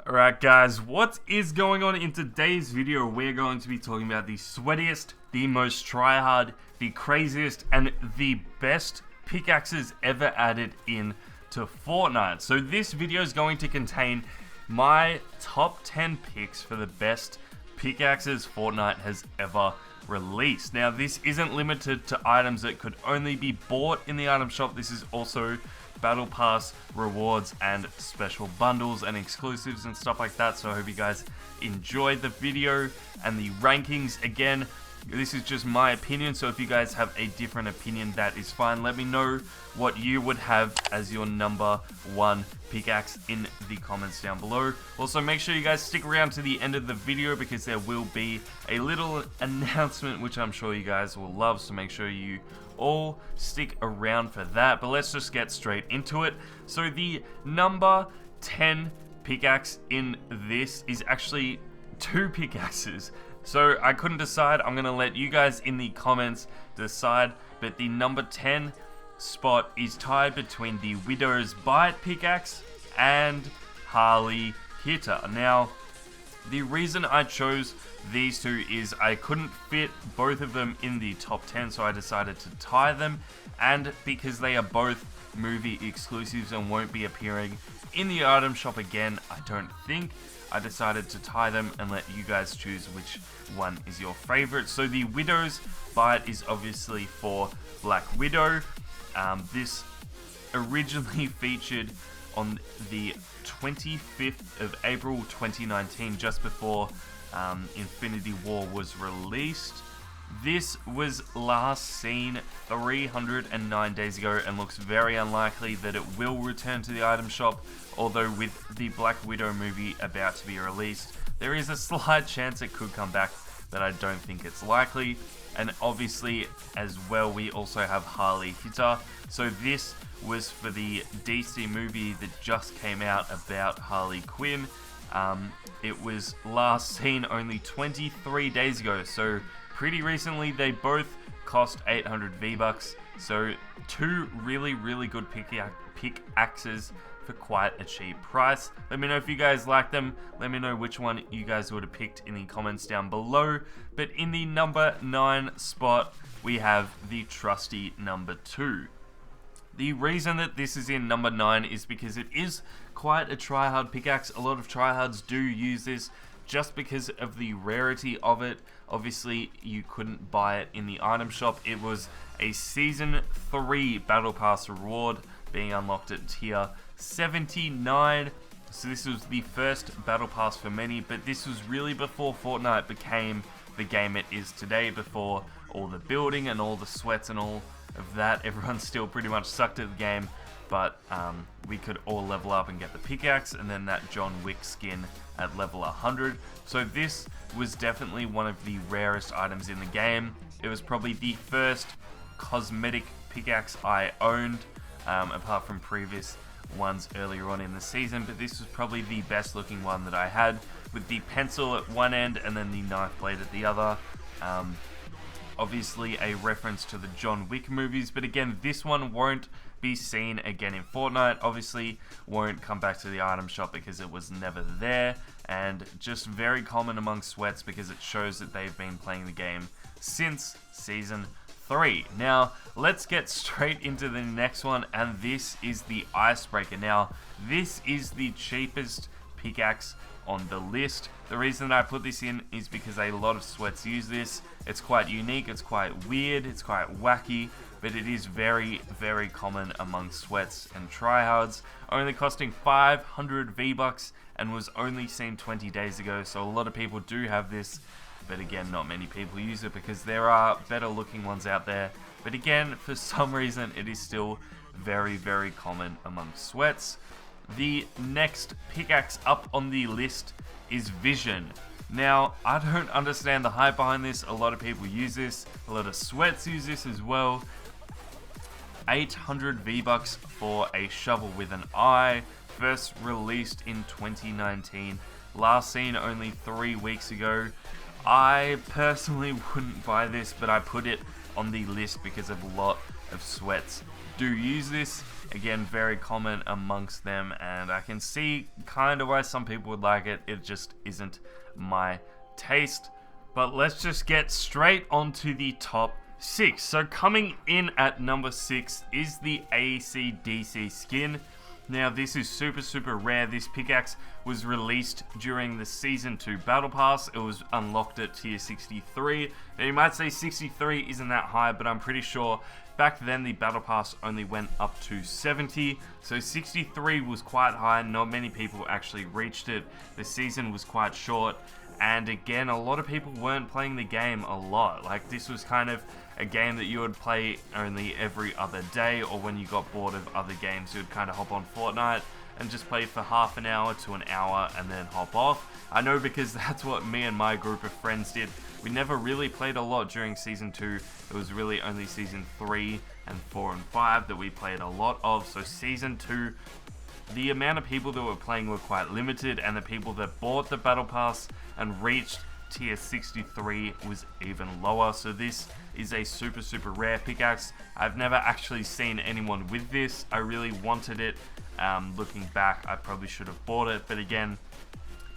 Alright guys, what is going on in today's video? We're going to be talking about the sweatiest, the most tryhard, the craziest, and the best pickaxes ever added in to Fortnite. So this video is going to contain my top 10 picks for the best pickaxes Fortnite has ever released. Now this isn't limited to items that could only be bought in the item shop. This is also battle pass rewards and special bundles and exclusives and stuff like that. So I hope you guys enjoyed the video and the rankings. Again, this is just my opinion, so if you guys have a different opinion, that is fine. Let me know what you would have as your number one pickaxe in the comments down below. Also, make sure you guys stick around to the end of the video because there will be a little announcement which I'm sure you guys will love, so make sure you all stick around for that. But let's just get straight into it. So the number 10 pickaxe in this is actually two pickaxes. So I couldn't decide. I'm going to let you guys in the comments decide. But the number 10 spot is tied between the Widow's Bite pickaxe and Harley Hitter. Now, the reason I chose these two is I couldn't fit both of them in the top 10, so I decided to tie them. And because they are both movie exclusives and won't be appearing in the item shop again, I don't think, I decided to tie them and let you guys choose which one is your favorite. So the Widow's Bite is obviously for Black Widow. This originally featured on the 25th of April 2019, just before Infinity War was released. This was last seen 309 days ago and looks very unlikely that it will return to the item shop, although with the Black Widow movie about to be released, there is a slight chance it could come back, but I don't think it's likely. And obviously as well, we also have Harley Hitter. So this was for the DC movie that just came out about Harley Quinn. It was last seen only 23 days ago, so pretty recently. They both cost 800 V-Bucks, so two really good pickaxes for quite a cheap price. Let me know if you guys like them. Let me know which one you guys would have picked in the comments down below. But in the number 9 spot, we have the trusty number 2. The reason that this is in number 9 is because it is quite a tryhard pickaxe. A lot of tryhards do use this just because of the rarity of it. Obviously, you couldn't buy it in the item shop. It was a Season 3 Battle Pass reward being unlocked at tier 79. So this was the first Battle Pass for many, but this was really before Fortnite became the game it is today, before all the building and all the sweats and all of that. Everyone still pretty much sucked at the game, but we could all level up and get the pickaxe, and then that John Wick skin at level 100. So this was definitely one of the rarest items in the game. It was probably the first cosmetic pickaxe I owned, apart from previous ones earlier on in the season, but this was probably the best looking one that I had, with the pencil at one end and then the knife blade at the other. Obviously a reference to the John Wick movies, but again, this one won't be seen again in Fortnite. Obviously won't come back to the item shop because it was never there, and just very common among sweats because it shows that they've been playing the game since Season 3. Now let's get straight into the next one, and this is the Icebreaker. Now this is the cheapest pickaxe on the list. The reason that I put this in is because a lot of sweats use this. It's quite unique, it's quite weird, it's quite wacky, but it is very common among sweats and tryhards, only costing 500 V-Bucks and was only seen 20 days ago. So a lot of people do have this, but again, not many people use it because there are better looking ones out there. But again, for some reason, it is still very common among sweats. The next pickaxe up on the list is Vision. Now, I don't understand the hype behind this. A lot of people use this. A lot of sweats use this as well. 800 V-Bucks for a shovel with an eye. First released in 2019. Last seen only 3 weeks ago. I personally wouldn't buy this, but I put it on the list because of a lot of sweats do use this. Again, very common amongst them, and I can see kind of why some people would like it. It just isn't my taste. But let's just get straight onto the top 6. So coming in at number 6 is the AC/DC skin. Now this is super rare. This pickaxe was released during the Season 2 Battle Pass. It was unlocked at tier 63. Now you might say 63 isn't that high, but I'm pretty sure back then the Battle Pass only went up to 70. So 63 was quite high. Not many people actually reached it. The season was quite short. And again, a lot of people weren't playing the game a lot. Like, this was kind of a game that you would play only every other day, or when you got bored of other games, you would kind of hop on Fortnite and just play for half an hour to an hour and then hop off. I know, because that's what me and my group of friends did. We never really played a lot during Season 2. It was really only Season 3 and 4 and 5 that we played a lot of. So Season 2, the amount of people that were playing were quite limited, and the people that bought the Battle Pass and reached tier 63 was even lower. So this is a super rare pickaxe. I've never actually seen anyone with this. I really wanted it. Looking back, I probably should have bought it, but again,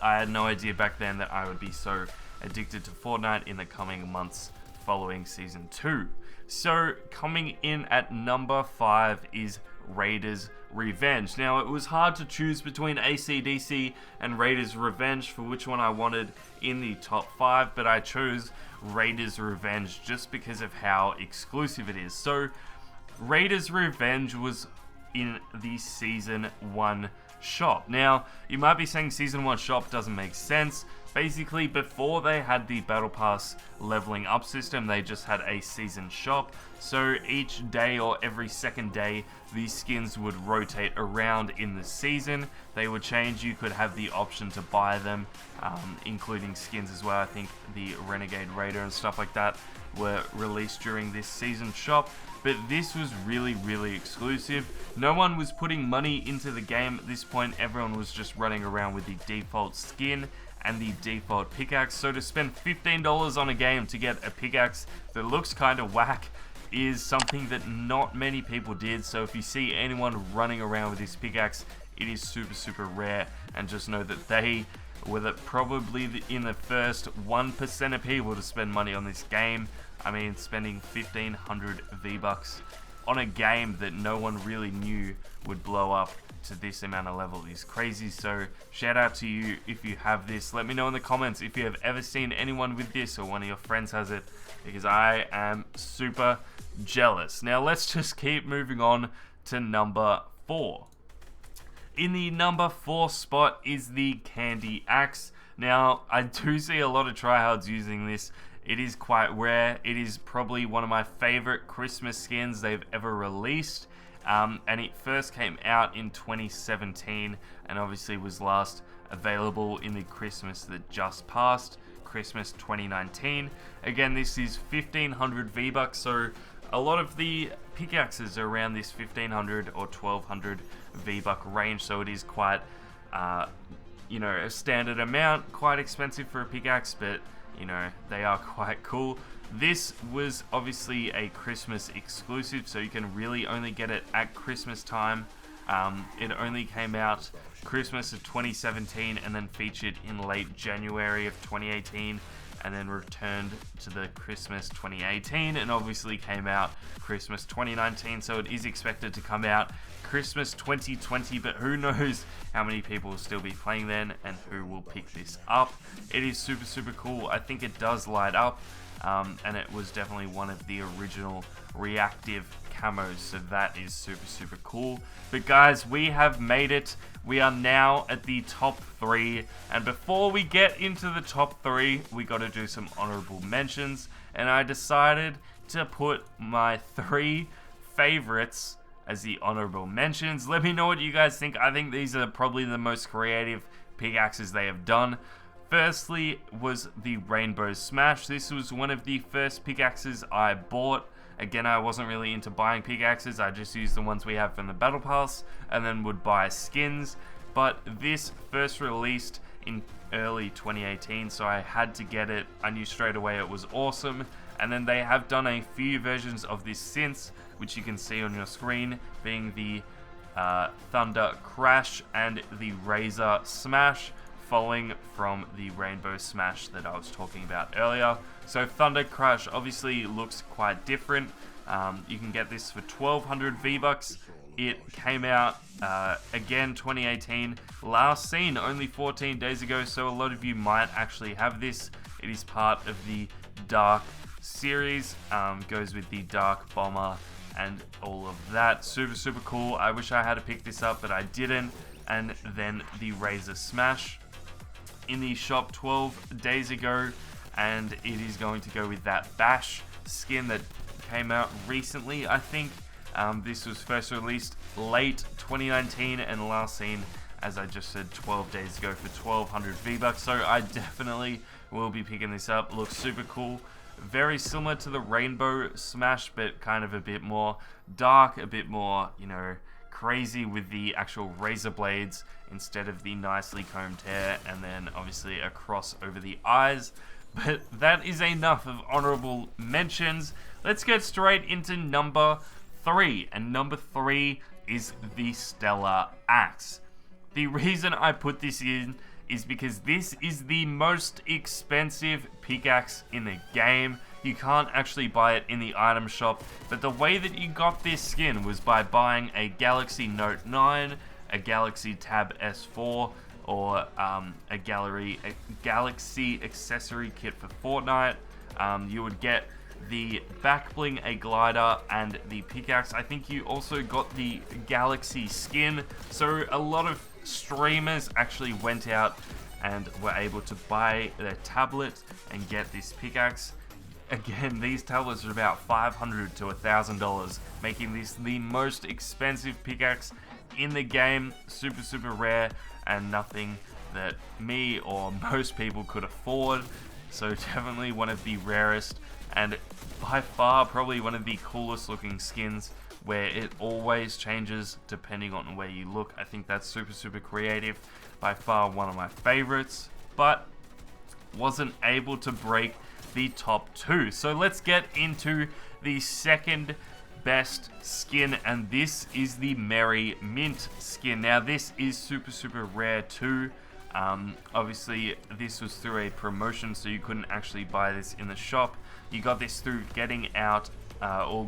I had no idea back then that I would be so addicted to Fortnite in the coming months following Season 2. So coming in at number 5 is Raiders Revenge. Now, it was hard to choose between AC/DC and Raiders Revenge for which one I wanted in the top 5, but I chose Raiders Revenge just because of how exclusive it is. So Raiders Revenge was in the Season 1 shop. Now, you might be saying Season 1 shop doesn't make sense. Basically, before they had the Battle Pass leveling up system, they just had a season shop. So each day or every second day, these skins would rotate around in the season. They would change. You could have the option to buy them, including skins as well. I think the Renegade Raider and stuff like that were released during this season shop. But this was really exclusive. No one was putting money into the game at this point. Everyone was just running around with the default skin and the default pickaxe. So to spend $15 on a game to get a pickaxe that looks kind of whack is something that not many people did. So if you see anyone running around with this pickaxe, it is super rare, and just know that they were probably in the first 1% of people to spend money on this game. I mean, spending 1,500 V-Bucks on a game that no one really knew would blow up to this amount of level is crazy. So shout out to you if you have this. Let me know in the comments if you have ever seen anyone with this or one of your friends has it, because I am super jealous. Now let's just keep moving on to number 4. In the number 4 spot is the Candy Axe. Now, I do see a lot of tryhards using this. It is quite rare. It is probably one of my favorite Christmas skins they've ever released. And it first came out in 2017 and obviously was last available in the Christmas that just passed, Christmas 2019. Again, this is 1,500 V-Bucks, so a lot of the pickaxes are around this 1,500 or 1,200 V-Buck range, so it is quite, you know, a standard amount, quite expensive for a pickaxe, but, you know, they are quite cool. This was obviously a Christmas exclusive, so you can really only get it at Christmas time. It only came out Christmas of 2017 and then featured in late January of 2018, and then returned to the Christmas 2018, and obviously came out Christmas 2019, so it is expected to come out Christmas 2020, but who knows how many people will still be playing then and who will pick this up. It is super cool. I think it does light up, and it was definitely one of the original reactive camos, so that is super cool. But guys, we have made it. We are now at the top 3, and before we get into the top 3, we got to do some honorable mentions, and I decided to put my 3 favorites as the honorable mentions. Let me know what you guys think. I think these are probably the most creative pickaxes they have done. Firstly was the Rainbow Smash. This was one of the first pickaxes I bought. Again, I wasn't really into buying pickaxes. I just used the ones we have from the Battle Pass and then would buy skins. But this first released in early 2018, so I had to get it. I knew straight away it was awesome. And then they have done a few versions of this since, which you can see on your screen, being the Thunder Crash and the Razor Smash, following from the Rainbow Smash that I was talking about earlier. So Thunder Crash obviously looks quite different. You can get this for 1200 V-Bucks. It came out, again, 2018. Last seen only 14 days ago, so a lot of you might actually have this. It is part of the Dark series. Goes with the Dark Bomber and all of that. Super, super cool. I wish I had to pick this up, but I didn't. And then the Razor Smash in the shop 12 days ago. And it is going to go with that Bash skin that came out recently, I think. This was first released late 2019 and last seen, as I just said, 12 days ago for 1200 V-Bucks. So I definitely will be picking this up. Looks super cool. Very similar to the Rainbow Smash, but kind of a bit more dark, a bit more, you know, crazy with the actual razor blades instead of the nicely combed hair, and then obviously a cross over the eyes. But that is enough of honorable mentions. Let's get straight into number 3, and number 3 is the Stellar Axe. The reason I put this in is because this is the most expensive pickaxe in the game. You can't actually buy it in the item shop, but the way that you got this skin was by buying a Galaxy Note 9, a Galaxy Tab S4, or a Galaxy accessory kit for Fortnite. You would get the back bling, a glider, and the pickaxe. I think you also got the Galaxy skin. So a lot of streamers actually went out and were able to buy their tablet and get this pickaxe. Again, these tablets are about $500 to $1,000, making this the most expensive pickaxe in the game. Super, super rare, and nothing that me or most people could afford. So definitely one of the rarest, and by far probably one of the coolest looking skins, where it always changes depending on where you look. I think that's super, super creative. By far one of my favorites, but wasn't able to break the top 2. So let's get into the second best skin, and this is the Merry Mint skin. Now this is super, super rare too. Obviously this was through a promotion, so you couldn't actually buy this in the shop. You got this through getting out or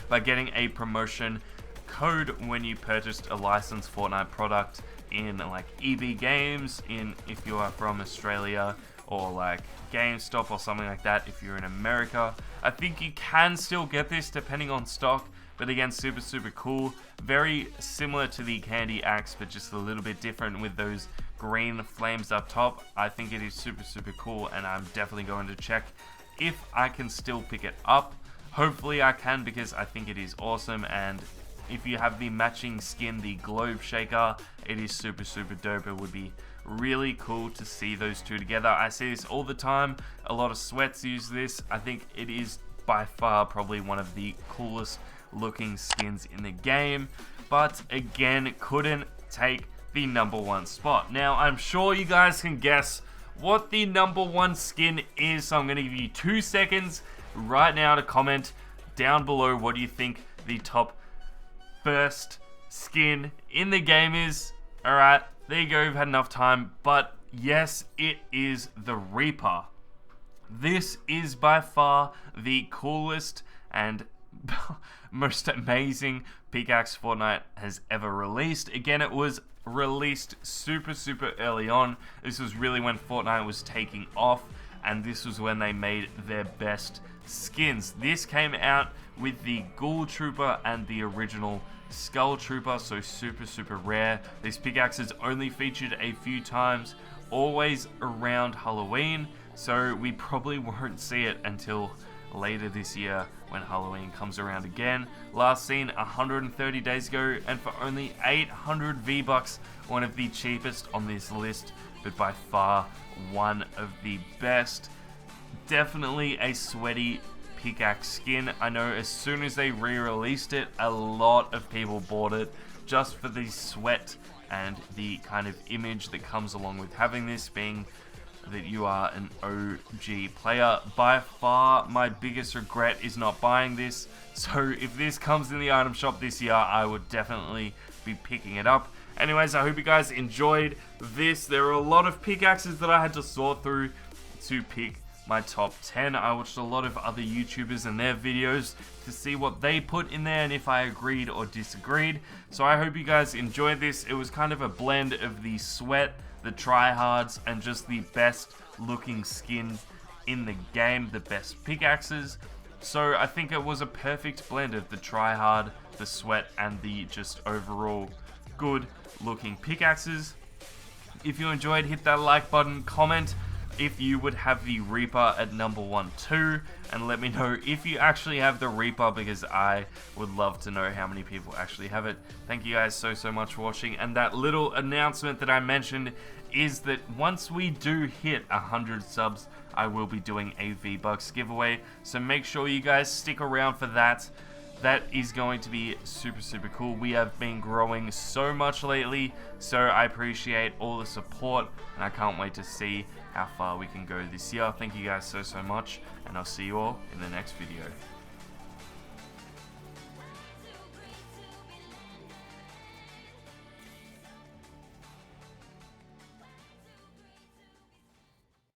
by getting a promotion code when you purchased a licensed Fortnite product in like EB Games, if you are from Australia, or like GameStop or something like that if you're in America. I think you can still get this depending on stock, but again, super, super cool. Very similar to the Candy Axe, but just a little bit different with those green flames up top. I think it is super, super cool, and I'm definitely going to check if I can still pick it up. Hopefully I can, because I think it is awesome. And if you have the matching skin, the Globe Shaker, it is super, super dope. It would be really cool to see those two together. I see this all the time. A lot of sweats use this. I think it is by far probably one of the coolest looking skins in the game, but again, couldn't take the number 1 spot. Now I'm sure you guys can guess what the number 1 skin is, so I'm going to give you 2 seconds right now to comment down below what do you think the top first skin in the game is. Alright, there you go, you've had enough time, but yes, it is the Reaper. This is by far the coolest and most amazing pickaxe Fortnite has ever released. Again, it was released super, super early on. This was really when Fortnite was taking off, and this was when they made their best skins. This came out with the Ghoul Trooper and the original Skull Trooper, so super, super rare. This pickaxe is only featured a few times, always around Halloween, so we probably won't see it until later this year when Halloween comes around again. Last seen 130 days ago, and for only 800 V-Bucks, one of the cheapest on this list, but by far one of the best. Definitely a sweaty pickaxe skin. I know as soon as they re-released it, a lot of people bought it just for the sweat and the kind of image that comes along with having this, being that you are an OG player. By far, my biggest regret is not buying this. So if this comes in the item shop this year, I would definitely be picking it up. Anyways, I hope you guys enjoyed this. There are a lot of pickaxes that I had to sort through to pick my top 10. I watched a lot of other YouTubers and their videos to see what they put in there and if I agreed or disagreed. So I hope you guys enjoyed this. It was kind of a blend of the sweat, the tryhards, and just the best looking skins in the game, the best pickaxes. So I think it was a perfect blend of the tryhard, the sweat, and the just overall good looking pickaxes. If you enjoyed, hit that like button, comment if you would have the Reaper at number 1 too, and let me know if you actually have the Reaper, because I would love to know how many people actually have it. Thank you guys so much for watching, and that little announcement that I mentioned is that once we do hit 100 subs, I will be doing a V-Bucks giveaway, so make sure you guys stick around for that. That is going to be super cool. We have been growing so much lately, so I appreciate all the support, and I can't wait to see how far we can go this year. Thank you guys so much, and I'll see you all in the next video.